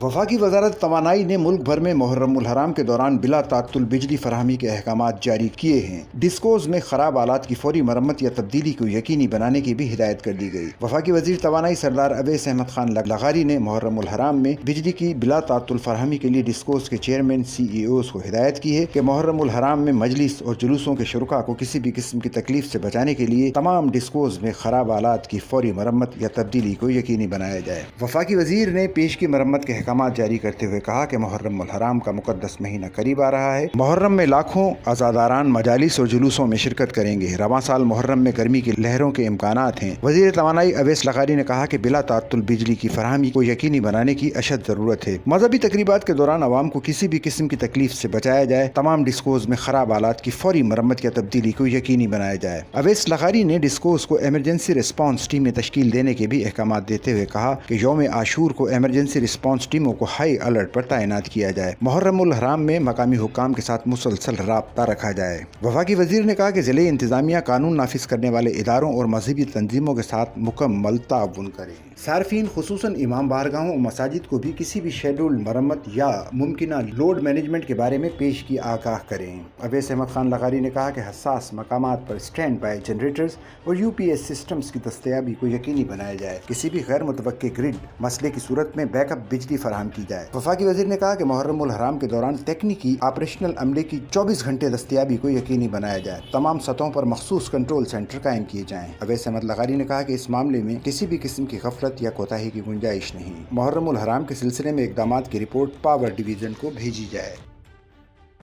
वफाकी वजारत तवानाई ने मुल्क भर में मुहर्रम उल हराम के दौरान बिला तात्तुल बिजली फराहमी के अहकामात जारी किए हैं। डिस्कोज में खराब आलात की फौरी मरम्मत या तब्दीली को यकीनी बनाने की भी हिदायत कर दी गई। वफाकी वजीर तवानाई सरदार अवैस अहमद खान लगारी ने मुहर्रम उल हराम में बिजली की बिला तात्तुल फराहमी के लिए डिस्कोज के चेयरमैन CEOs को हिदायत की है कि मुहर्रम उल हराम में मजलिस और जुलूसों के शुरका को किसी भी किस्म की तकलीफ से बचाने के लिए तमाम डिस्कोज में खराब आलात की फौरी मरम्मत या तब्दीली को यकीनी बनाया जाए। वफाकी वजीर ने पेश की मरम्मत के अहकामात जारी करते हुए कहा कि मुहर्रम उल हराम का मुकद्दस महीना करीब आ रहा है। मुहर्रम में लाखों अज़ादारान मजालिस और जुलूसों में शिरकत करेंगे। रवां साल मुहर्रम में गर्मी की लहरों के इम्कानात हैं। वजीर तवानाई अवैस लगारी ने कहा कि बिला तात्तुल बिजली की फराहमी को यकीनी बनाने की अशद जरूरत है। मजहबी तकरीबात के दौरान आवाम को किसी भी किस्म की तकलीफ से बचाया जाए। तमाम डिस्कोज में खराब आलात की फौरी मरम्मत या तब्दीली को यकीनी बनाया जाए। अवैस लगारी ने डिस्कोज को एमरजेंसी रिस्पॉन्स टीमें तश्कील देने के भी अहकामात देते हुए कहा कि यौम आशूर को एमरजेंसी रिस्पॉन्स टीमों को हाई अलर्ट पर तैनात किया जाए। मुहर्रम उल हराम में मकामी हुक्काम के साथ मुसलसल राब्ता रखा जाए। वफाकी वजीर ने कहा कि ज़िले इंतजामिया कानून नाफिज करने वाले इदारों और मजहबी तंजीमों के साथ मुकम्मल ताउन करें। सार्फिन खुसूसन इमाम बारगाहों और मसाजिद को भी किसी भी शेड्यूल्ड मरम्मत या मुमकिन लोड मैनेजमेंट के बारे में पेश की आगाह करें। अवैस अहमद खान लगारी ने कहा कि हसास मकामात पर स्टैंड बाय जनरेटर्स और UPS सिस्टम्स की दस्तयाबी को यकीनी बनाया जाए। किसी भी गैर मुतवक्के ग्रिड मसले की सूरत में बैकअप बिजली फराहम की जाए। वफाकी वजीर ने कहा कि मुहर्रम उल हराम के दौरान तकनीकी ऑपरेशनल अमले की 24 घंटे दस्तयाबी को यकीनी बनाया जाए। तमाम सतहों पर मखसूस कंट्रोल सेंटर कायम किए जाएं। अवैस अहमद लगारी ने कहा कि इस मामले में किसी भी किस्म की गफलत या कोताही की गुंजाइश नहीं। मुहर्रम उल हराम के सिलसिले में इक़दामात की रिपोर्ट पावर डिवीजन को भेजी जाए।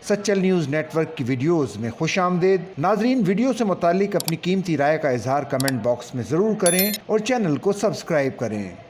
सच्चल न्यूज़ नेटवर्क की वीडियोस में खुश आमदेद। नाजरीन, वीडियो से मुतालिक अपनी कीमती राय का इजहार कमेंट बॉक्स में ज़रूर करें और चैनल को सब्सक्राइब करें।